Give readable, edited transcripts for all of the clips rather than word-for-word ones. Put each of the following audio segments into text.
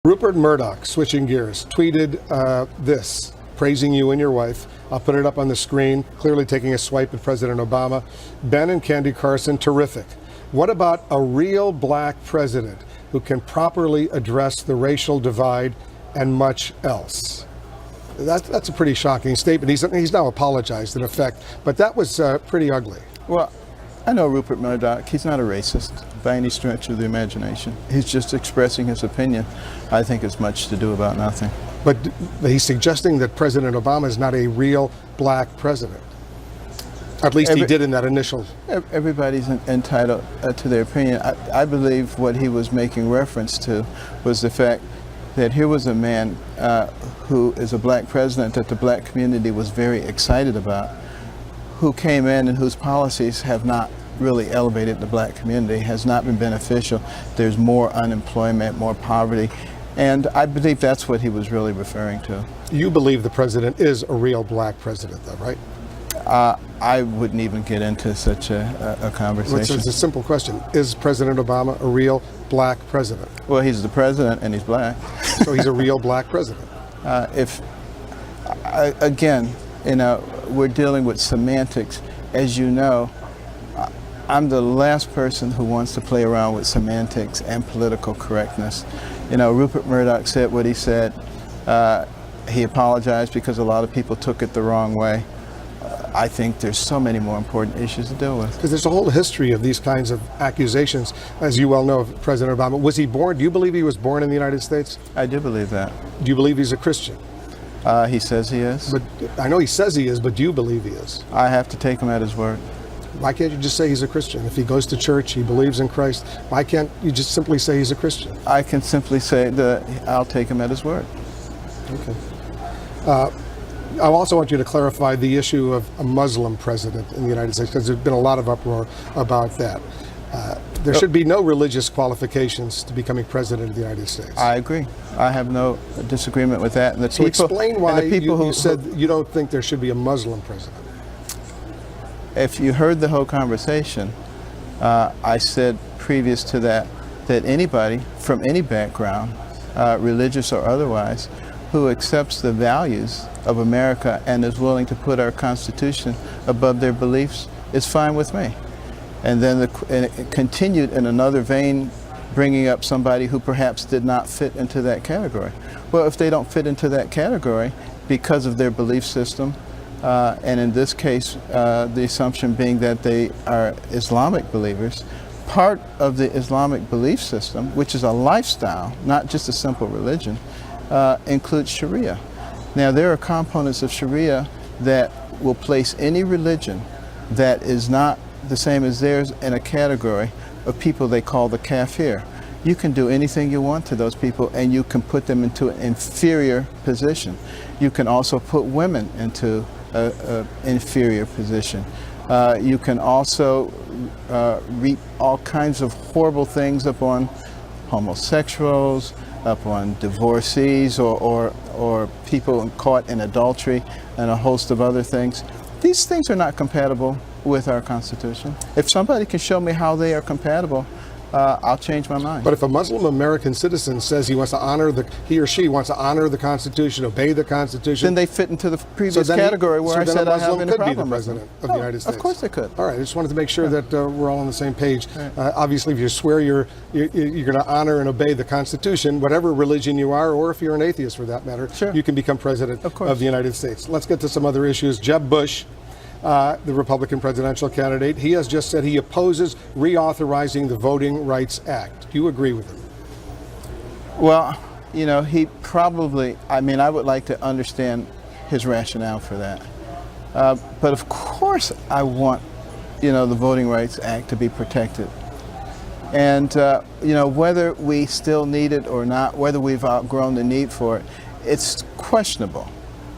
Rupert Murdoch, switching gears, tweeted this, praising you and your wife. I'll put it up on the screen, clearly taking a swipe at President Obama. Ben and Candy Carson, terrific. What about a real black president who can properly address the racial divide and much else? That's a pretty shocking statement. He's now apologized in effect, but that was pretty ugly. Well, I know Rupert Murdoch. He's not a racist by any stretch of the imagination. He's just expressing his opinion. I think it's much to do about nothing. But he's suggesting that President Obama is not a real black president. At least he did in that initial. Everybody's entitled to their opinion. I believe what he was making reference to was the fact that here was a man who is a black president that the black community was very excited about, who came in and whose policies have not really elevated the black community, has not been beneficial. There's more unemployment, more poverty, and I believe that's what he was really referring to. You believe the president is a real black president, though, right? I wouldn't even get into such a conversation. It's a simple question. Is President Obama a real black president? Well, he's the president and he's black. So he's a real black president. Again, you know, we're dealing with semantics. As you know, I'm the last person who wants to play around with semantics and political correctness. You know, Rupert Murdoch said what he said. He apologized because a lot of people took it the wrong way. I think there's so many more important issues to deal with. Because there's a whole history of these kinds of accusations, as you well know, of President Obama. Was he born? Do you believe he was born in the United States? I do believe that. Do you believe he's a Christian? He says he is. But I know he says he is, but do you believe he is? I have to take him at his word. Why can't you just say he's a Christian? If he goes to church, he believes in Christ, why can't you just simply say he's a Christian? I can simply say that I'll take him at his word. Okay. I also want you to clarify the issue of a Muslim president in the United States, because there's been a lot of uproar about that. There should be no religious qualifications to becoming president of the United States. I agree. I have no disagreement with that. And so explain why you said you don't think there should be a Muslim president. If you heard the whole conversation, I said previous to that anybody from any background, religious or otherwise, who accepts the values of America and is willing to put our Constitution above their beliefs is fine with me. And then it continued in another vein, bringing up somebody who perhaps did not fit into that category. Well, if they don't fit into that category because of their belief system, and in this case, the assumption being that they are Islamic believers, part of the Islamic belief system, which is a lifestyle, not just a simple religion, includes Sharia. Now, there are components of Sharia that will place any religion that is not the same as theirs in a category of people they call the kafir. You can do anything you want to those people and you can put them into an inferior position. You can also put women into an inferior position. You can also reap all kinds of horrible things upon homosexuals, upon divorcees or people caught in adultery and a host of other things. These things are not compatible with our Constitution. If somebody can show me how they are compatible, I'll change my mind. But if a Muslim American citizen says he or she wants to honor the Constitution, obey the Constitution, then they fit into the previous category where I said I have any problem. Could be the president of the United States. Of course they could. All right, I just wanted to make sure that we're all on the same page. Obviously, if you swear you're going to honor and obey the Constitution, whatever religion you are, or if you're an atheist for that matter, sure, you can become president of the United States. Let's get to some other issues. Jeb Bush, the Republican presidential candidate, he has just said he opposes reauthorizing the Voting Rights Act. Do you agree with him? Well, you know, he probably, I would like to understand his rationale for that. But of course I want, the Voting Rights Act to be protected. And, whether we still need it or not, whether we've outgrown the need for it, it's questionable.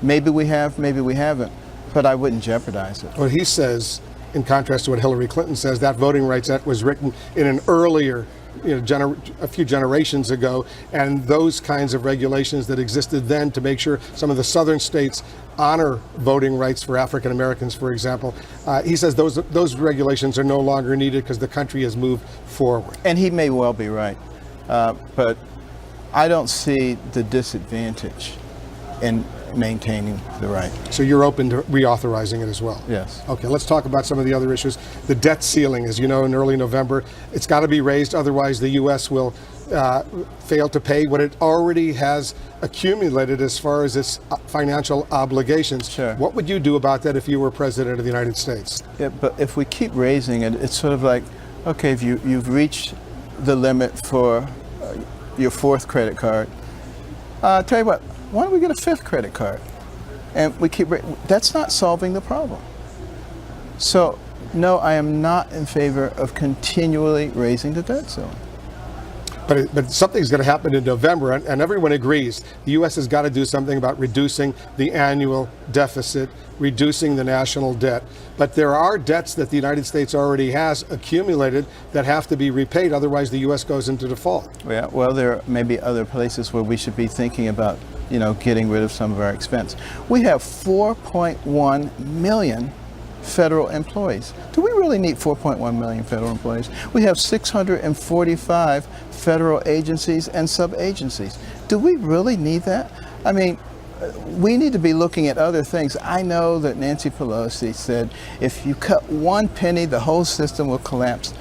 Maybe we have, maybe we haven't. But I wouldn't jeopardize it. Well, he says, in contrast to what Hillary Clinton says, that Voting Rights Act was written in an earlier, a few generations ago, and those kinds of regulations that existed then to make sure some of the southern states honor voting rights for African Americans, for example. He says those regulations are no longer needed because the country has moved forward. And he may well be right, but I don't see the disadvantage in maintaining the right. So you're open to reauthorizing it as well? Yes. Okay, let's talk about some of the other issues. The debt ceiling, as you know, in early November, it's got to be raised, otherwise the U.S. will fail to pay what it already has accumulated as far as its financial obligations. Sure. What would you do about that if you were president of the United States? Yeah, but if we keep raising it, it's sort of like, okay, if you've reached the limit for your fourth credit card, tell you what, why don't we get a fifth credit card? And we keep, that's not solving the problem. So, no, I am not in favor of continually raising the debt ceiling. But something's going to happen in November, and everyone agrees the U.S. has got to do something about reducing the annual deficit, reducing the national debt. But there are debts that the United States already has accumulated that have to be repaid, otherwise the U.S. goes into default. Yeah, well, there may be other places where we should be thinking about, getting rid of some of our expense. We have 4.1 million federal employees. Do we really need 4.1 million federal employees? We have 645 federal agencies and sub-agencies. Do we really need that? I mean, we need to be looking at other things. I know that Nancy Pelosi said, if you cut one penny, the whole system will collapse.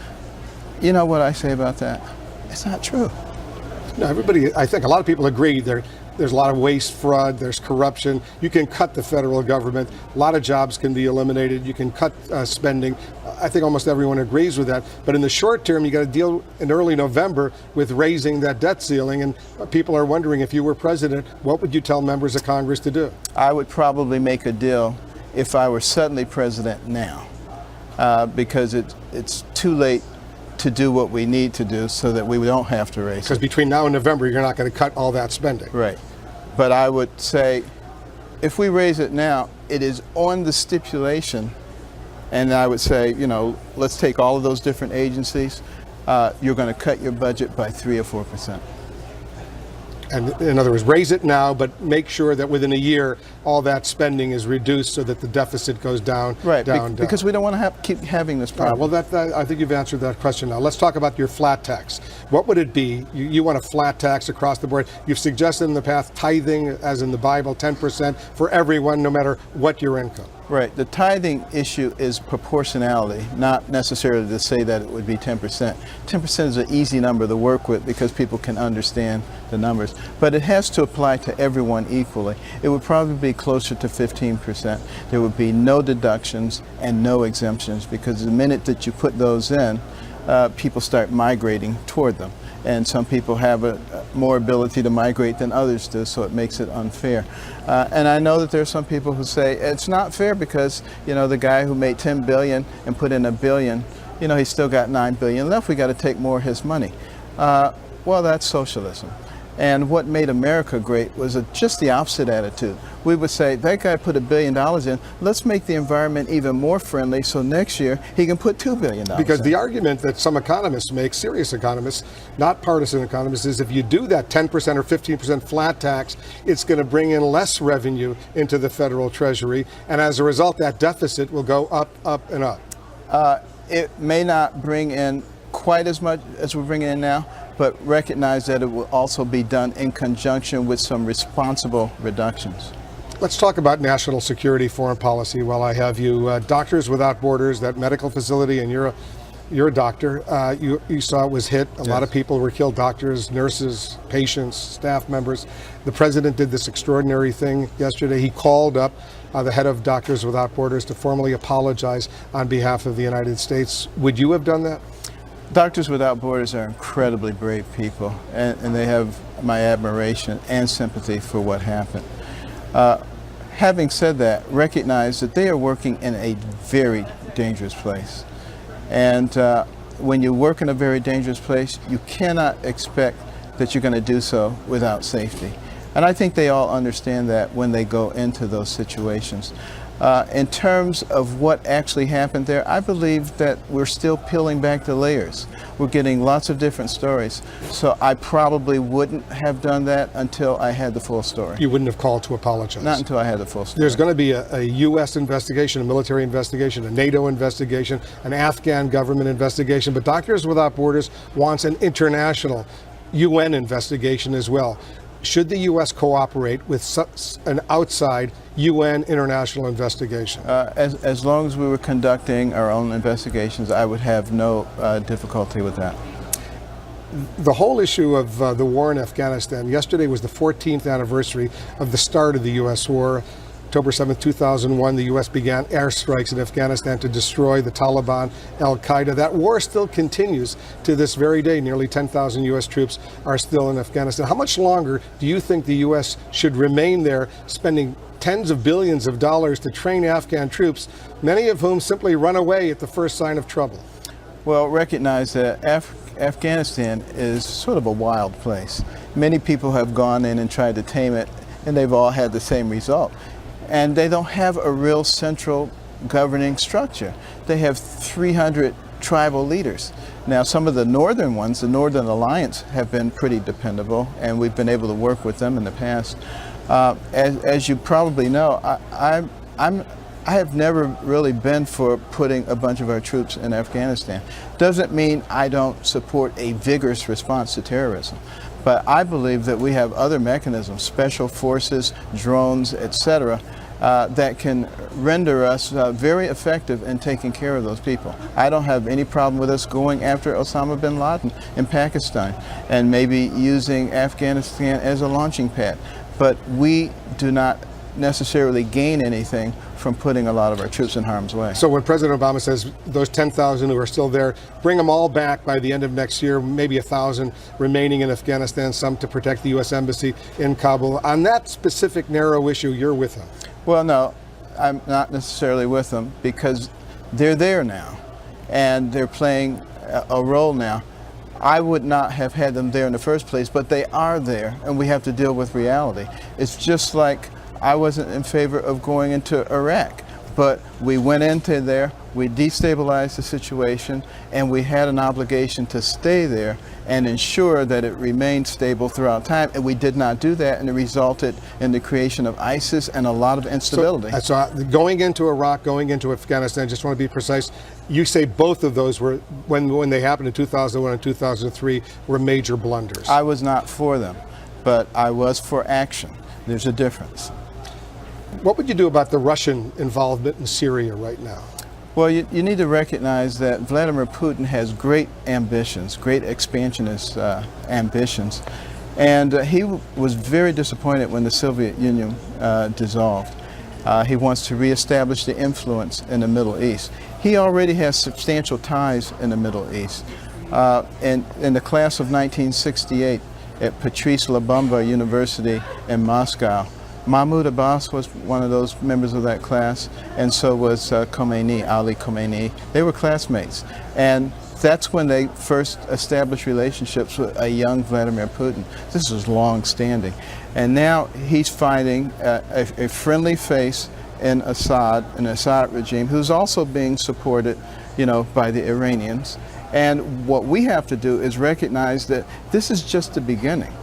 You know what I say about that? It's not true. No, I think a lot of people agree there's a lot of waste, fraud, there's corruption. You can cut the federal government. A lot of jobs can be eliminated. You can cut spending. I think almost everyone agrees with that. But in the short term, you got to deal in early November with raising that debt ceiling. And people are wondering, if you were president, what would you tell members of Congress to do? I would probably make a deal if I were suddenly president now, because it's too late to do what we need to do so that we don't have to raise it. Because between now and November, you're not going to cut all that spending. Right. But I would say, if we raise it now, it is on the stipulation, and I would say, let's take all of those different agencies, you're going to cut your budget by 3 or 4%. And in other words, raise it now, but make sure that within a year, all that spending is reduced so that the deficit goes down, right, down. Because we don't want to keep having this problem. All right, well, I think you've answered that question now. Let's talk about your flat tax. What would it be? You want a flat tax across the board. You've suggested in the past tithing, as in the Bible, 10% for everyone, no matter what your income. Right. The tithing issue is proportionality, not necessarily to say that it would be 10%. 10% is an easy number to work with because people can understand the numbers. But it has to apply to everyone equally. It would probably be closer to 15%. There would be no deductions and no exemptions, because the minute that you put those in, people start migrating toward them. And some people have more ability to migrate than others do, so it makes it unfair. And I know that there are some people who say it's not fair because, the guy who made $10 billion and put in $1 billion, he's still got $9 billion left. We got to take more of his money. Well, that's socialism. And what made America great was just the opposite attitude. We would say, that guy put $1 billion in, let's make the environment even more friendly so next year he can put $2 billion in. Because the argument that some economists make, serious economists, not partisan economists, is if you do that 10% or 15% flat tax, it's going to bring in less revenue into the federal treasury, and as a result, that deficit will go up, up, and up. It may not bring in quite as much as we're bringing in now, but recognize that it will also be done in conjunction with some responsible reductions. Let's talk about national security, foreign policy while I have you. Doctors Without Borders, that medical facility, and you're a doctor. You saw it was hit. A lot of people were killed, doctors, nurses, patients, staff members. The president did this extraordinary thing yesterday. He called up the head of Doctors Without Borders to formally apologize on behalf of the United States. Would you have done that? Doctors Without Borders are incredibly brave people, and they have my admiration and sympathy for what happened. Having said that, recognize that they are working in a very dangerous place. And when you work in a very dangerous place, you cannot expect that you're going to do so without safety. And I think they all understand that when they go into those situations. In terms of what actually happened there, I believe that we're still peeling back the layers. We're getting lots of different stories. So I probably wouldn't have done that until I had the full story. You wouldn't have called to apologize? Not until I had the full story. There's going to be a U.S. investigation, a military investigation, a NATO investigation, an Afghan government investigation, but Doctors Without Borders wants an international UN investigation as well. Should the U.S. cooperate with an outside UN international investigation? As long as we were conducting our own investigations, I would have no difficulty with that. The whole issue of the war in Afghanistan, yesterday was the 14th anniversary of the start of the U.S. war. October 7th, 2001, the U.S. began airstrikes in Afghanistan to destroy the Taliban, al-Qaeda. That war still continues to this very day. Nearly 10,000 U.S. troops are still in Afghanistan. How much longer do you think the U.S. should remain there, spending tens of billions of dollars to train Afghan troops, many of whom simply run away at the first sign of trouble? Well, recognize that Afghanistan is sort of a wild place. Many people have gone in and tried to tame it, and they've all had the same result. And they don't have a real central governing structure. They have 300 tribal leaders. Now, some of the northern ones, the Northern Alliance, have been pretty dependable, and we've been able to work with them in the past. As you probably know, I have never really been for putting a bunch of our troops in Afghanistan. Doesn't mean I don't support a vigorous response to terrorism. But I believe that we have other mechanisms, special forces, drones, etc., that can render us very effective in taking care of those people. I don't have any problem with us going after Osama bin Laden in Pakistan and maybe using Afghanistan as a launching pad. But we do not necessarily gain anything from putting a lot of our troops in harm's way. So when President Obama says those 10,000 who are still there, bring them all back by the end of next year, maybe 1,000 remaining in Afghanistan, some to protect the U.S. Embassy in Kabul. On that specific narrow issue, you're with him? Well, no, I'm not necessarily with them because they're there now and they're playing a role now. I would not have had them there in the first place, but they are there and we have to deal with reality. It's just like I wasn't in favor of going into Iraq, but we went into there, we destabilized the situation, and we had an obligation to stay there and ensure that it remained stable throughout time, and we did not do that, and it resulted in the creation of ISIS and a lot of instability. So going into Iraq, going into Afghanistan, just want to be precise, you say both of those were, when they happened in 2001 and 2003, were major blunders. I was not for them, but I was for action. There's a difference. What would you do about the Russian involvement in Syria right now? Well, you need to recognize that Vladimir Putin has great ambitions, great expansionist ambitions, and he was very disappointed when the Soviet Union dissolved. He wants to reestablish the influence in the Middle East. He already has substantial ties in the Middle East. In the class of 1968 at Patrice Lumumba University in Moscow, Mahmoud Abbas was one of those members of that class, and so was Khomeini, Ali Khomeini. They were classmates, and that's when they first established relationships with a young Vladimir Putin. This was long-standing, and now he's finding a friendly face in Assad, an Assad regime, who's also being supported, by the Iranians. And what we have to do is recognize that this is just the beginning.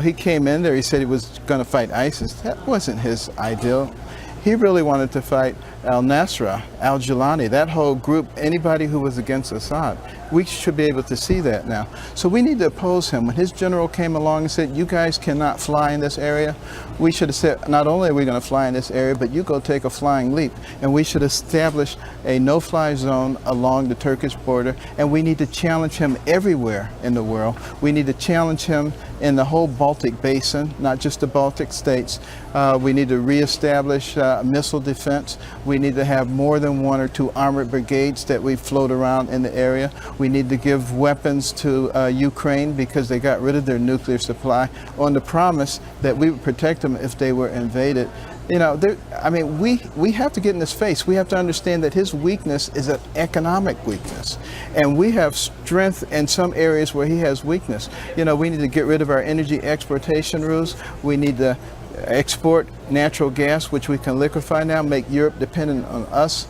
He came in there, he said he was going to fight ISIS. That wasn't his ideal. He really wanted to fight al-Nusra, al-Jilani, that whole group, anybody who was against Assad. We should be able to see that now. So we need to oppose him. When his general came along and said, you guys cannot fly in this area, we should have said, not only are we going to fly in this area, but you go take a flying leap. And we should establish a no-fly zone along the Turkish border. And we need to challenge him everywhere in the world. We need to challenge him in the whole Baltic basin, not just the Baltic states. We need to reestablish missile defense. We need to have more than 1 or 2 armored brigades that we float around in the area. We need to give weapons to Ukraine because they got rid of their nuclear supply on the promise that we would protect them if they were invaded. We have to get in his face. We have to understand that his weakness is an economic weakness. And we have strength in some areas where he has weakness. We need to get rid of our energy exportation rules. We need to export natural gas, which we can liquefy now, make Europe dependent on us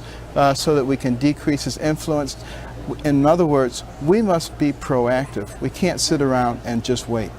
so that we can decrease his influence. In other words, we must be proactive. We can't sit around and just wait.